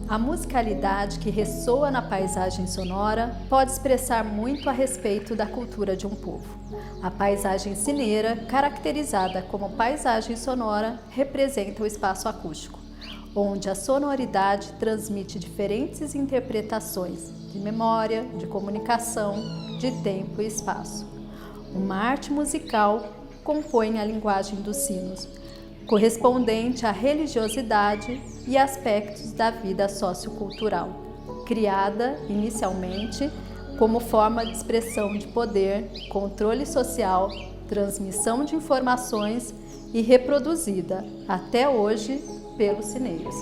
A musicalidade que ressoa na paisagem sonora pode expressar muito a respeito da cultura de um povo. A paisagem cineira, caracterizada como paisagem sonora, representa o espaço acústico, onde a sonoridade transmite diferentes interpretações de memória, de comunicação, de tempo e espaço. Uma arte musical compõe a linguagem dos sinos, correspondente à religiosidade e aspectos da vida sociocultural, criada inicialmente como forma de expressão de poder, controle social, transmissão de informações e reproduzida até hoje pelos sineiros.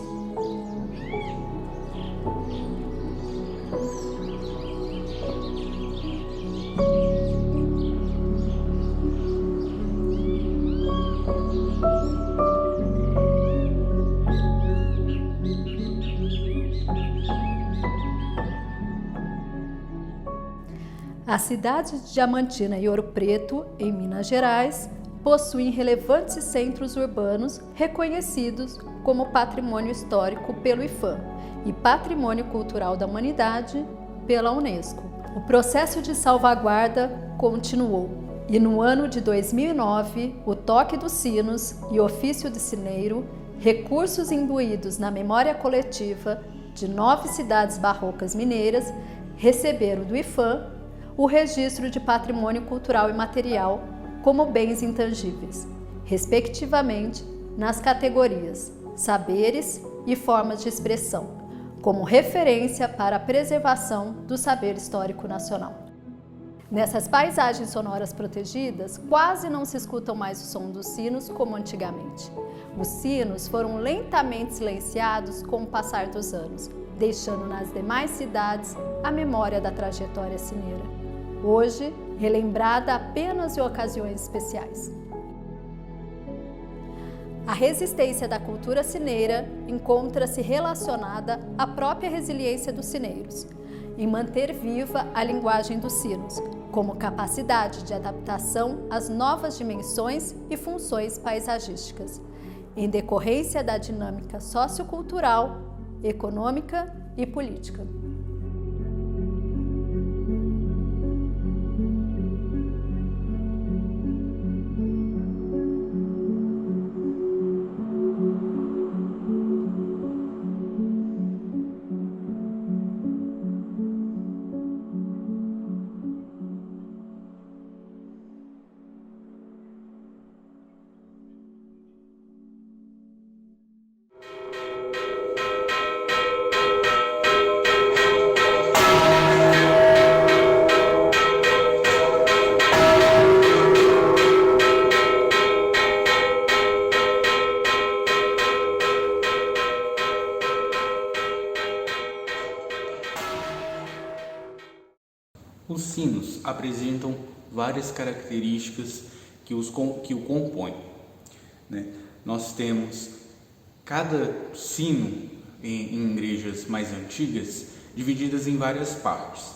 As cidades de Diamantina e Ouro Preto, em Minas Gerais, possuem relevantes centros urbanos reconhecidos como Patrimônio Histórico pelo IPHAN e Patrimônio Cultural da Humanidade pela Unesco. O processo de salvaguarda continuou e no ano de 2009, o toque dos sinos e ofício de sineiro, recursos imbuídos na memória coletiva de 9 cidades barrocas mineiras, receberam do IPHAN o registro de patrimônio cultural e material como bens intangíveis, respectivamente nas categorias saberes e formas de expressão, como referência para a preservação do saber histórico nacional. Nessas paisagens sonoras protegidas, quase não se escutam mais o som dos sinos como antigamente. Os sinos foram lentamente silenciados com o passar dos anos, deixando nas demais cidades a memória da trajetória sineira, hoje relembrada apenas em ocasiões especiais. A resistência da cultura sineira encontra-se relacionada à própria resiliência dos sineiros, em manter viva a linguagem dos sinos, como capacidade de adaptação às novas dimensões e funções paisagísticas, em decorrência da dinâmica sociocultural, econômica e política. Os sinos apresentam várias características que o compõem, né? Nós temos cada sino em igrejas mais antigas divididas em várias partes.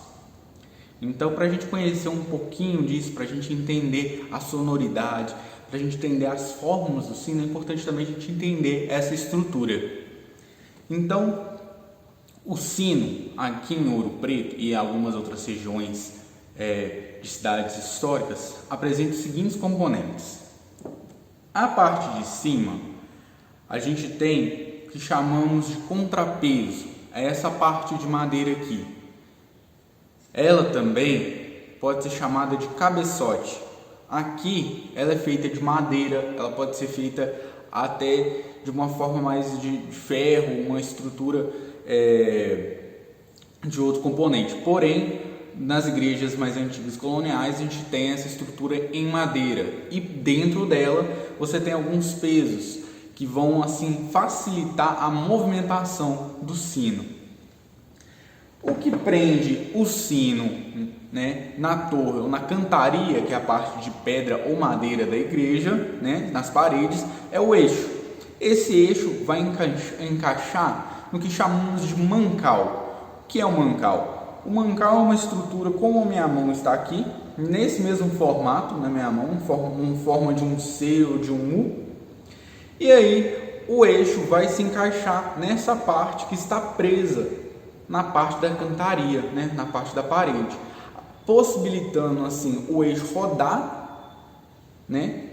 Então, para a gente conhecer um pouquinho disso, para a gente entender a sonoridade, para a gente entender as formas do sino, é importante também a gente entender essa estrutura. Então, o sino aqui em Ouro Preto e em algumas outras regiões de cidades históricas apresenta os seguintes componentes. A parte de cima, a gente tem o que chamamos de contrapeso, é essa parte de madeira aqui. Ela também pode ser chamada de cabeçote. Aqui ela é feita de madeira, ela pode ser feita até de uma forma mais de ferro, uma estrutura de outro componente. Porém, nas igrejas mais antigas coloniais, a gente tem essa estrutura em madeira e dentro dela você tem alguns pesos que vão assim facilitar a movimentação do sino. O que prende o sino, né, na torre ou na cantaria, que é a parte de pedra ou madeira da igreja, né, nas paredes, é o eixo. Esse eixo vai encaixar no que chamamos de mancal. O que é o mancal? O mancal é uma estrutura como a minha mão está aqui, nesse mesmo formato na minha mão, em forma de um C ou de um U. E aí o eixo vai se encaixar nessa parte que está presa na parte da cantaria, né, na parte da parede, possibilitando assim o eixo rodar, né,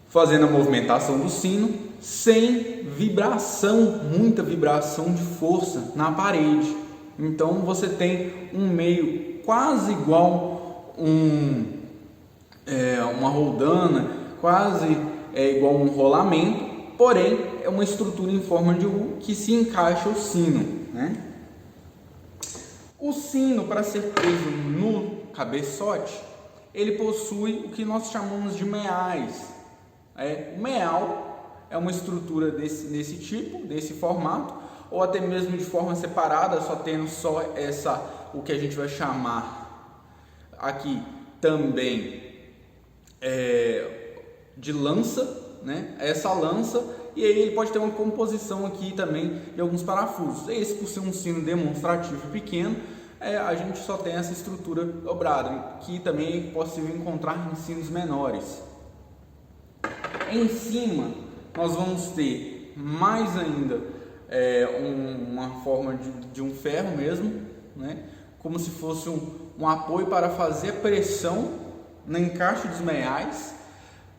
fazendo a movimentação do sino sem vibração, muita vibração de força na parede. Então você tem um meio quase igual uma roldana, quase igual um rolamento, porém é uma estrutura em forma de U que se encaixa o sino, né? O sino, para ser preso no cabeçote, ele possui o que nós chamamos de meais. O meal é uma estrutura desse tipo, desse formato, ou até mesmo de forma separada, só tendo o que a gente vai chamar aqui também de lança, né? Essa lança, e aí ele pode ter uma composição aqui também de alguns parafusos. Esse, por ser um sino demonstrativo pequeno, a gente só tem essa estrutura dobrada, que também é possível encontrar em sinos menores. Em cima, nós vamos ter mais ainda uma forma de um ferro mesmo, né? Como se fosse um apoio para fazer pressão no encaixe dos meiais,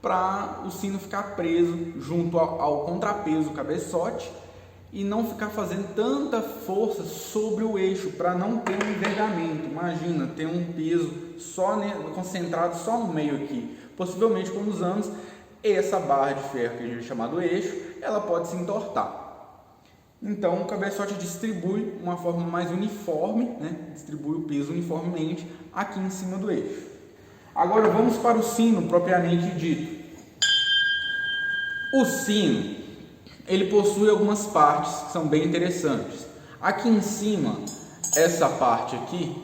para o sino ficar preso junto ao contrapeso, cabeçote, e não ficar fazendo tanta força sobre o eixo, para não ter um envergamento. Imagina ter um peso concentrado só no meio aqui. Possivelmente com os anos, essa barra de ferro que a gente chama do eixo, ela pode se entortar. Então o cabeçote distribui uma forma mais uniforme, né? Distribui o peso uniformemente aqui em cima do eixo. Agora vamos para o sino propriamente dito. O sino, ele possui algumas partes que são bem interessantes. Aqui em cima, essa parte aqui,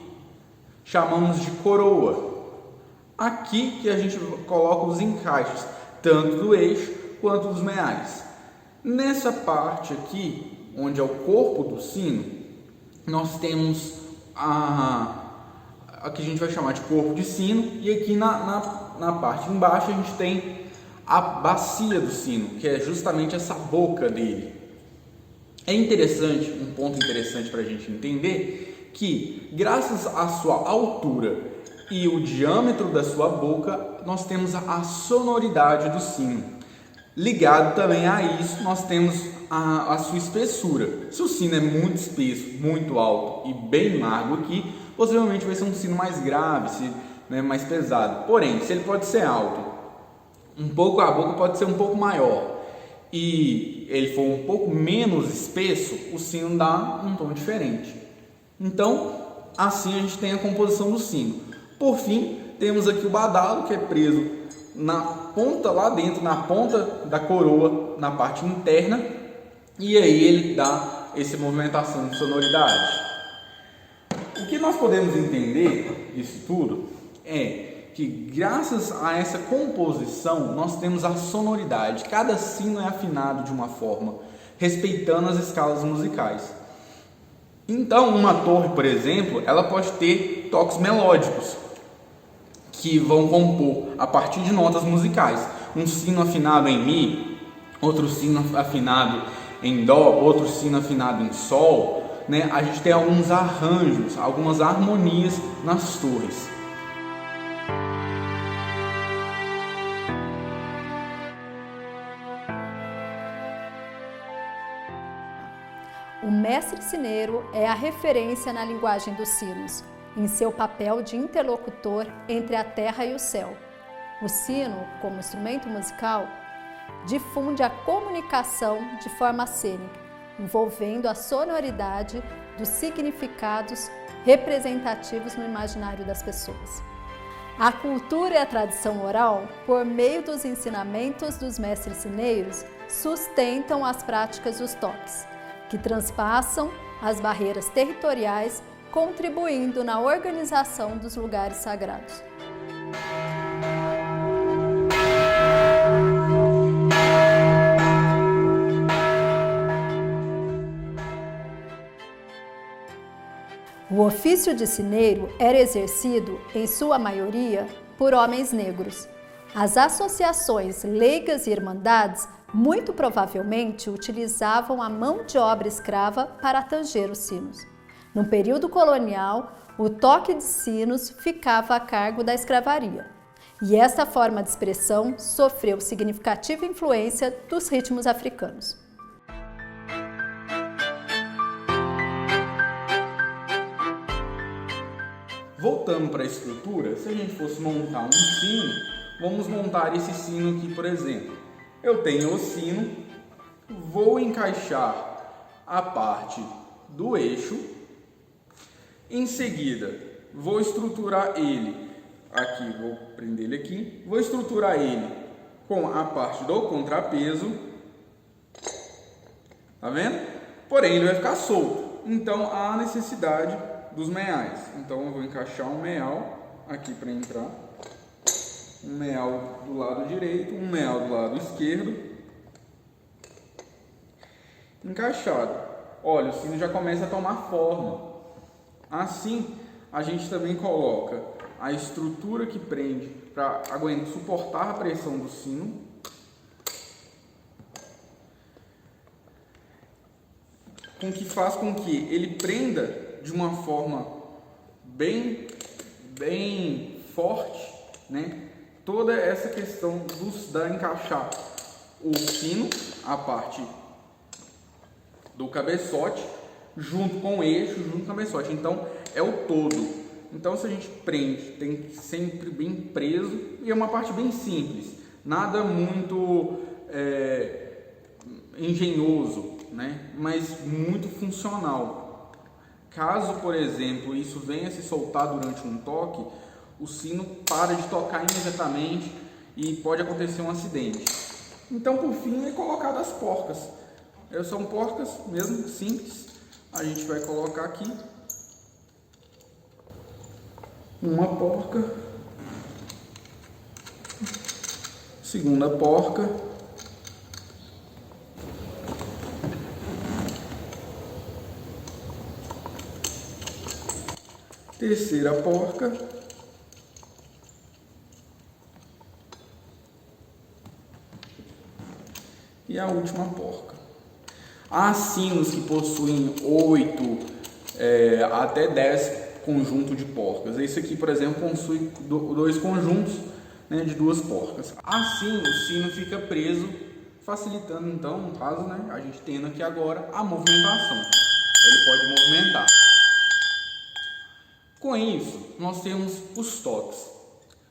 chamamos de coroa. Aqui que a gente coloca os encaixes, tanto do eixo quanto dos meais. Nessa parte aqui, onde é o corpo do sino, nós temos aqui a gente vai chamar de corpo de sino, e aqui na parte de embaixo a gente tem a bacia do sino, que é justamente essa boca dele. É interessante, um ponto interessante para a gente entender, que graças à sua altura e o diâmetro da sua boca, nós temos a sonoridade do sino. Ligado também a isso, nós temos a sua espessura. Se o sino é muito espesso, muito alto e bem largo aqui, possivelmente vai ser um sino mais grave, mais pesado. Porém, se ele pode ser alto, a boca pode ser um pouco maior, e ele for um pouco menos espesso, o sino dá um tom diferente. Então, assim a gente tem a composição do sino. Por fim, temos aqui o badalo, que é preso na ponta, lá dentro, na ponta da coroa, na parte interna, e aí ele dá essa movimentação de sonoridade. O que nós podemos entender disso tudo é que graças a essa composição nós temos a sonoridade. Cada sino é afinado de uma forma, respeitando as escalas musicais. Então, uma torre, por exemplo, ela pode ter toques melódicos que vão compor a partir de notas musicais. Um sino afinado em Mi, outro sino afinado em Dó, outro sino afinado em Sol, né? A gente tem alguns arranjos, algumas harmonias nas torres. O mestre sineiro é a referência na linguagem dos sinos, em seu papel de interlocutor entre a terra e o céu. O sino, como instrumento musical, difunde a comunicação de forma cênica, envolvendo a sonoridade dos significados representativos no imaginário das pessoas. A cultura e a tradição oral, por meio dos ensinamentos dos mestres sineiros, sustentam as práticas dos toques, que transpassam as barreiras territoriais, contribuindo na organização dos lugares sagrados. O ofício de sineiro era exercido, em sua maioria, por homens negros. As associações leigas e irmandades muito provavelmente utilizavam a mão de obra escrava para tanger os sinos. No período colonial, o toque de sinos ficava a cargo da escravaria, e esta forma de expressão sofreu significativa influência dos ritmos africanos. Voltando para a estrutura, se a gente fosse montar um sino, vamos montar esse sino aqui, por exemplo. Eu tenho o sino, vou encaixar a parte do eixo, em seguida vou estruturar ele, aqui vou prender ele aqui, vou estruturar ele com a parte do contrapeso, tá vendo? Porém ele vai ficar solto, então há necessidade dos meiais. Então eu vou encaixar um meial aqui para entrar, um meial do lado direito, um meial do lado esquerdo, encaixado. Olha, o sino já começa a tomar forma. Assim, a gente também coloca a estrutura que prende para suportar a pressão do sino. Com que faz com que ele prenda de uma forma bem forte, né? Toda essa questão da encaixar o sino, a parte do cabeçote, junto com o eixo, junto com o cabeçote. Então, é o todo. Então, se a gente prende, tem sempre bem preso, e é uma parte bem simples, nada muito engenhoso, né? Mas muito funcional. Caso, por exemplo, isso venha se soltar durante um toque, o sino para de tocar imediatamente e pode acontecer um acidente. Então, por fim, é colocado as porcas. São porcas mesmo, simples. A gente vai colocar aqui uma porca, segunda porca, terceira porca, e a última porca. Há sinos que possuem 8 até 10 conjuntos de porcas. Esse aqui, por exemplo, possui 2 conjuntos, né, de 2 porcas. Assim, o sino fica preso, facilitando então, no caso, né, a gente tendo aqui agora a movimentação. Ele pode movimentar. Com isso, nós temos os toques.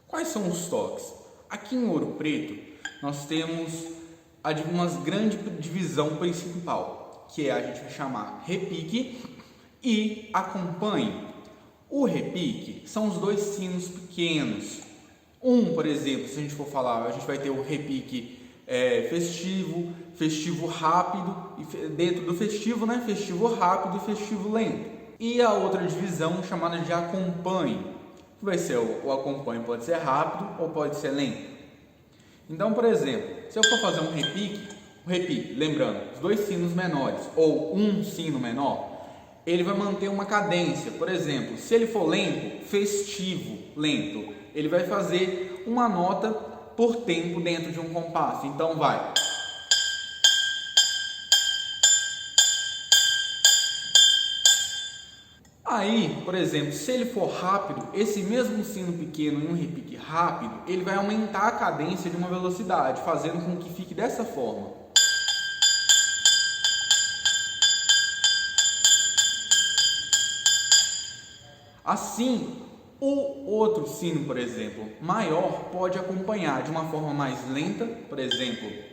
Quais são os toques? Aqui em Ouro Preto, nós temos uma grande divisão principal, que a gente vai chamar repique e acompanhe. O repique são os 2 sinos pequenos. Por exemplo, se a gente for falar, a gente vai ter o repique festivo rápido, e dentro do festivo, né, festivo rápido e festivo lento. e a outra divisão chamada de acompanhe, que vai ser o acompanhe pode ser rápido ou pode ser lento. Então, por exemplo, se eu for fazer um repique, lembrando, os dois sinos menores ou um sino menor, ele vai manter uma cadência. Por exemplo, se ele for lento, festivo, lento, ele vai fazer uma nota por tempo dentro de um compasso. Então vai. Aí, por exemplo, se ele for rápido, esse mesmo sino pequeno em um repique rápido, ele vai aumentar a cadência de uma velocidade, fazendo com que fique dessa forma. Assim, o outro sino, por exemplo, maior, pode acompanhar de uma forma mais lenta, por exemplo.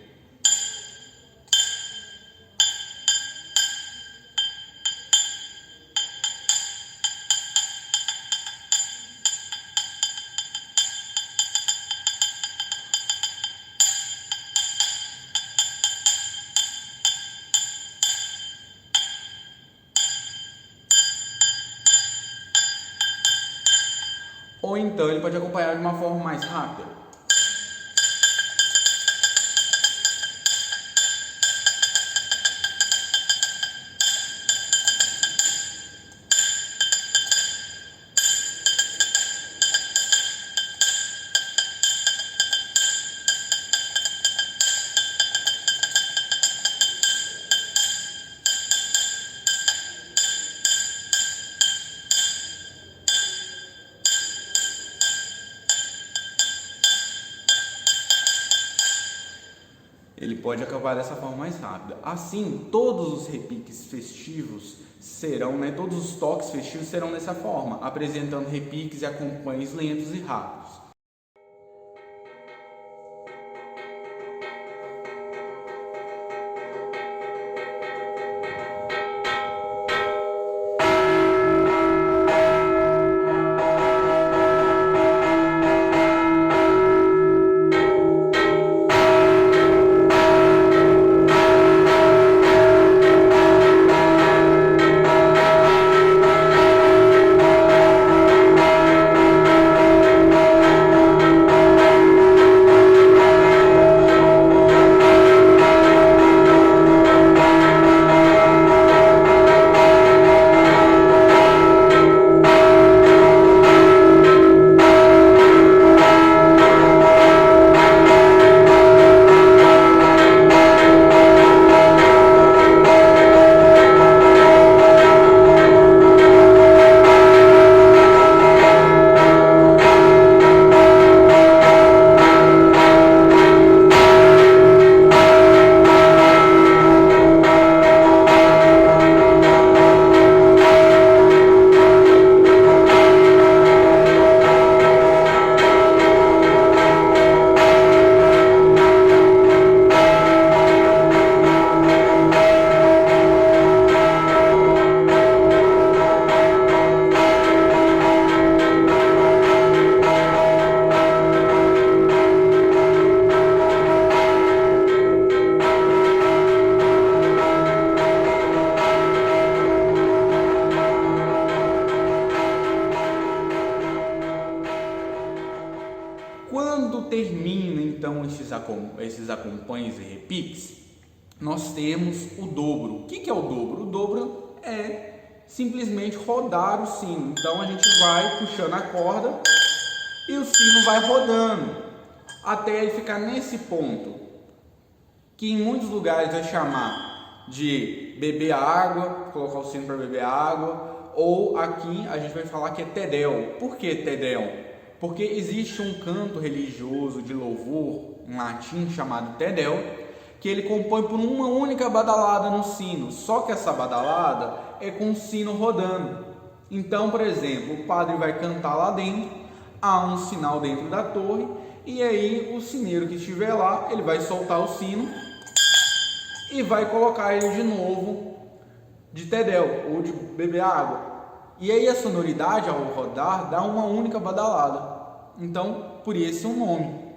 Ou então ele pode acompanhar de uma forma mais rápida. Ele pode acabar dessa forma mais rápida. Assim, todos os repiques festivos serão, todos os toques festivos serão dessa forma, apresentando repiques e acompanhes lentos e rápidos. Quando termina então esses acompanhes e repiques, nós temos o dobro. O que é o dobro? O dobro é simplesmente rodar o sino. Então a gente vai puxando a corda e o sino vai rodando até ele ficar nesse ponto, que em muitos lugares vai chamar de beber água, colocar o sino para beber água, ou aqui a gente vai falar que é tedel. Por que tedel? Porque existe um canto religioso de louvor em latim chamado tedel, que ele compõe por uma única badalada no sino, só que essa badalada é com o sino rodando. Então, por exemplo, o padre vai cantar lá dentro, há um sinal dentro da torre, e aí o sineiro que estiver lá, ele vai soltar o sino e vai colocar ele de novo de tedel ou de beber água. E aí a sonoridade ao rodar dá uma única badalada. Então, por isso é um nome.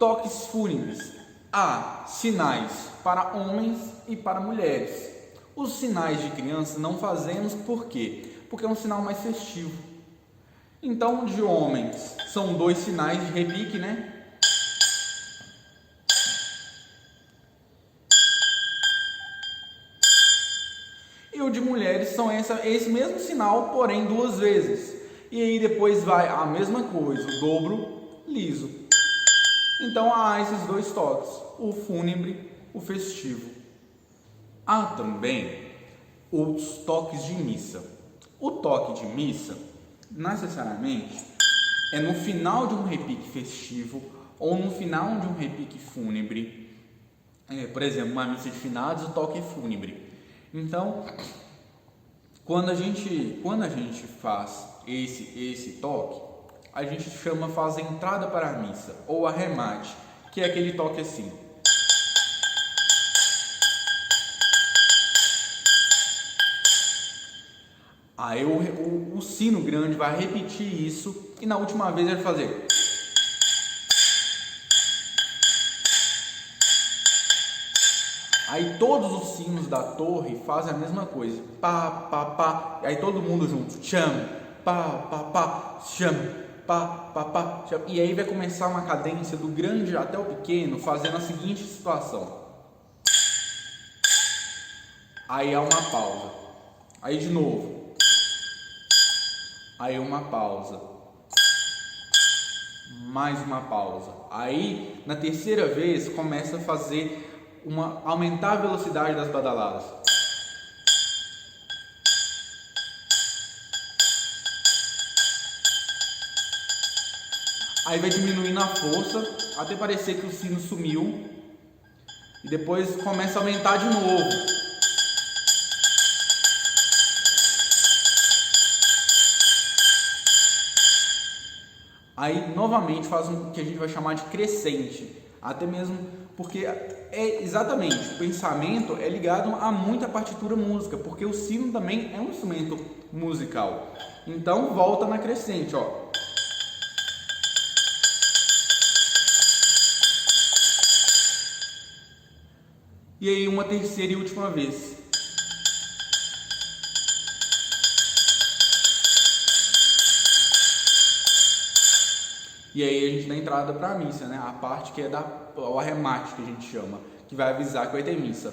toques fúnebres. Há sinais para homens e para mulheres. Os sinais de criança não fazemos por quê? Porque é um sinal mais festivo. Então, de homens, são 2 sinais de repique, né? E o de mulheres são esse mesmo sinal, porém 2 vezes. E aí depois vai a mesma coisa, o dobro liso. Então há esses 2 toques, o fúnebre, o festivo. Há também os toques de missa. O toque de missa, necessariamente, é no final de um repique festivo ou no final de um repique fúnebre. Por exemplo, uma missa de finados, o toque é fúnebre. Então, quando a gente faz esse toque, a gente faz a entrada para a missa, ou arremate, que é aquele toque assim. Aí o sino grande vai repetir isso e na última vez ele vai fazer. Aí todos os sinos da torre fazem a mesma coisa. Pá, pá, pá. Aí todo mundo junto. Cham, pá, pá, pá, cham, pá, pá, pá, cham. E aí vai começar uma cadência do grande até o pequeno, fazendo a seguinte situação. Aí há uma pausa. Aí de novo. Aí uma pausa. Mais uma pausa. Aí na terceira vez começa a fazer aumentar a velocidade das badaladas. Aí vai diminuindo a força até parecer que o sino sumiu e depois começa a aumentar de novo. Aí novamente faz o que a gente vai chamar de crescente, até mesmo porque exatamente, o pensamento é ligado a muita partitura música, porque o sino também é um instrumento musical. Então volta na crescente, ó. E aí uma terceira e última vez. E aí a gente dá entrada para a missa, né? A parte que é o arremate, que a gente chama, que vai avisar que vai ter missa.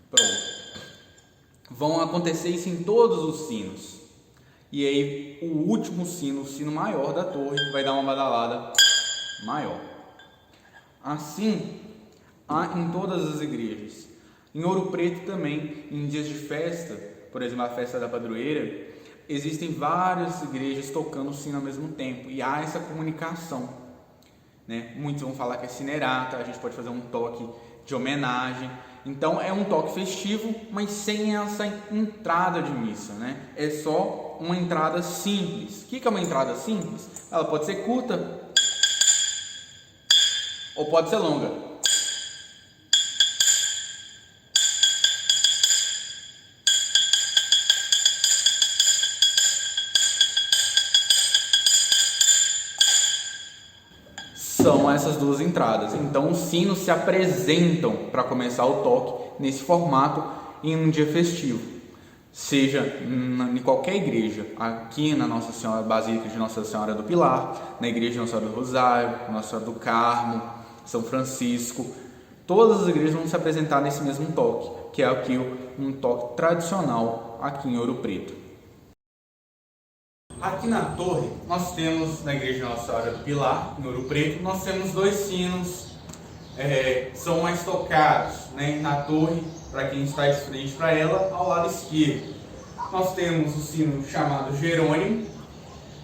Pronto. Vão acontecer isso em todos os sinos. E aí o último sino, o sino maior da torre, vai dar uma badalada maior. Assim, há em todas as igrejas. Em Ouro Preto também, em dias de festa, por exemplo, a festa da padroeira, existem várias igrejas tocando o sino ao mesmo tempo e há essa comunicação, né? Muitos vão falar que é sinerata, a gente pode fazer um toque de homenagem. Então é um toque festivo, mas sem essa entrada de missa, né? É só uma entrada simples. O que é uma entrada simples? Ela pode ser curta ou pode ser longa. São essas 2 entradas. Então os sinos se apresentam para começar o toque nesse formato em um dia festivo, seja em qualquer igreja, aqui na Nossa Senhora Basílica de Nossa Senhora do Pilar, na igreja de Nossa Senhora do Rosário, Nossa Senhora do Carmo, São Francisco. Todas as igrejas vão se apresentar nesse mesmo toque, que é aqui um toque tradicional aqui em Ouro Preto. Aqui na torre, nós temos, na igreja de Nossa Senhora do Pilar, em Ouro Preto, nós temos 2 sinos, são mais tocados, né, na torre, para quem está de frente para ela, ao lado esquerdo. Nós temos o sino chamado Jerônimo.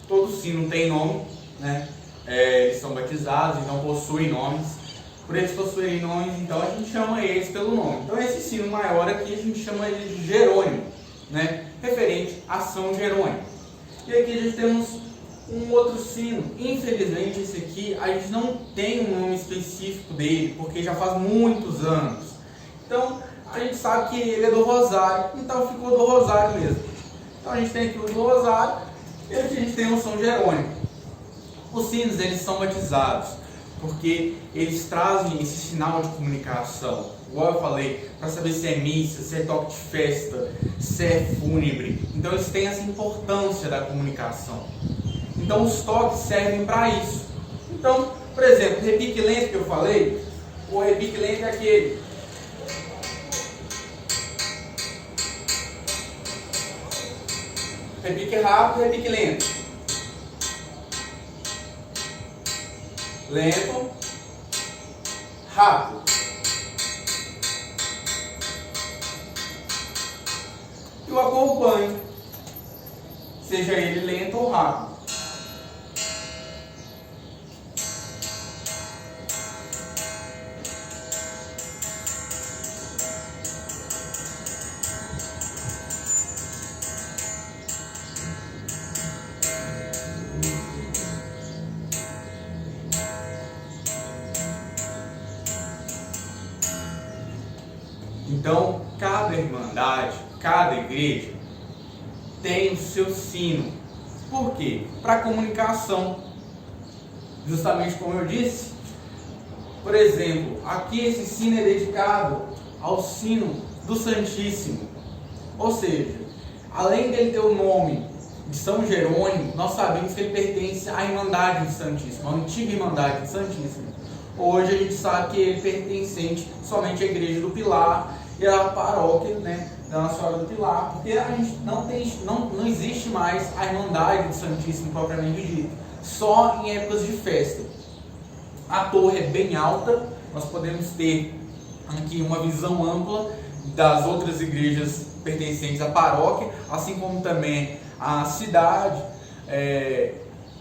Todo sino tem nome, né, eles são batizados, então possuem nomes. Por eles possuírem nomes, então a gente chama eles pelo nome. Então esse sino maior aqui, a gente chama ele de Jerônimo, né, referente a São Jerônimo. E aqui a gente temos um outro sino. Infelizmente esse aqui a gente não tem um nome específico dele, porque já faz muitos anos. Então a gente sabe que ele é do Rosário, então ficou do Rosário mesmo. Então a gente tem aqui o do Rosário e aqui a gente tem o São Jerônimo. Os sinos, eles são batizados porque eles trazem esse sinal de comunicação, igual eu falei, para saber se é missa, se é toque de festa, se é fúnebre. Então eles têm essa importância da comunicação. Então os toques servem para isso. Então, por exemplo, o repique lento que eu falei, o repique lento é aquele. Repique rápido, repique lento. Lento, rápido. E o acompanhe, seja ele lento ou rápido. Então, cada irmandade, cada igreja tem o seu sino. Por quê? Para comunicação. Justamente como eu disse, por exemplo, aqui esse sino é dedicado ao sino do Santíssimo. Ou seja, além dele ter o nome de São Jerônimo, nós sabemos que ele pertence à Irmandade do Santíssimo, à antiga Irmandade do Santíssimo. Hoje a gente sabe que ele é pertencente somente à Igreja do Pilar e à paróquia, né, da Nossa Senhora do Pilar, porque a gente não existe mais a Irmandade do Santíssimo propriamente dita, só em épocas de festa. A torre é bem alta, nós podemos ter aqui uma visão ampla das outras igrejas pertencentes à paróquia, assim como também a cidade.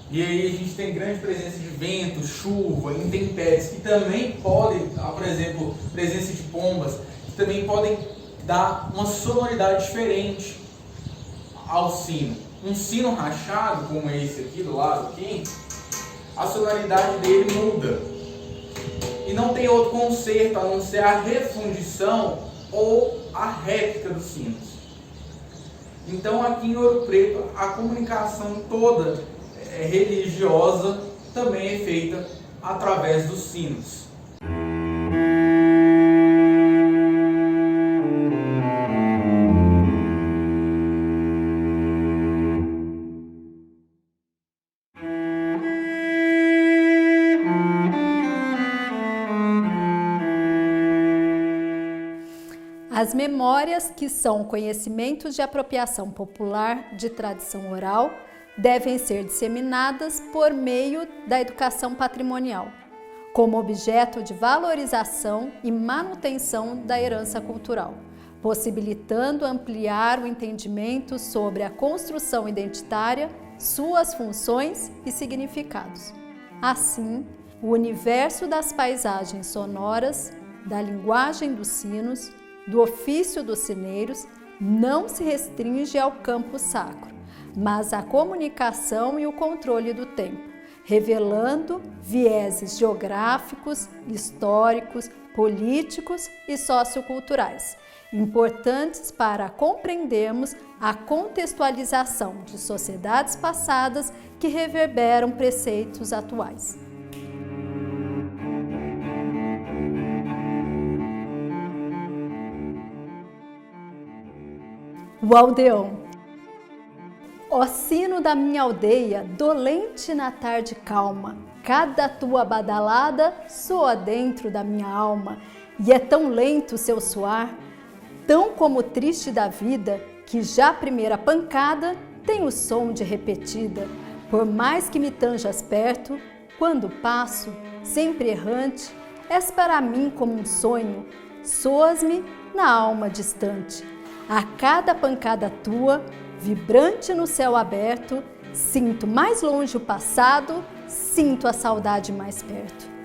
E aí a gente tem grande presença de vento, chuva, intempéries, que também podem, por exemplo, presença de pombas, que também podem dar uma sonoridade diferente ao sino. Um sino rachado, como esse aqui do lado aqui, a sonoridade dele muda. E não tem outro conserto a não ser a refundição ou a réplica dos sinos. Então aqui em Ouro Preto a comunicação toda religiosa também é feita através dos sinos. As memórias, que são conhecimentos de apropriação popular de tradição oral, devem ser disseminadas por meio da educação patrimonial, como objeto de valorização e manutenção da herança cultural, possibilitando ampliar o entendimento sobre a construção identitária, suas funções e significados. Assim, o universo das paisagens sonoras, da linguagem dos sinos, do ofício dos sineiros, não se restringe ao campo sacro, mas à comunicação e o controle do tempo, revelando vieses geográficos, históricos, políticos e socioculturais, importantes para compreendermos a contextualização de sociedades passadas que reverberam preceitos atuais. O aldeão. Ó sino da minha aldeia, dolente na tarde calma, cada tua badalada soa dentro da minha alma, e é tão lento o seu soar, tão como triste da vida, que já a primeira pancada tem o som de repetida. Por mais que me tanjas perto, quando passo, sempre errante, és para mim como um sonho, soas-me na alma distante. A cada pancada tua, vibrante no céu aberto, sinto mais longe o passado, sinto a saudade mais perto.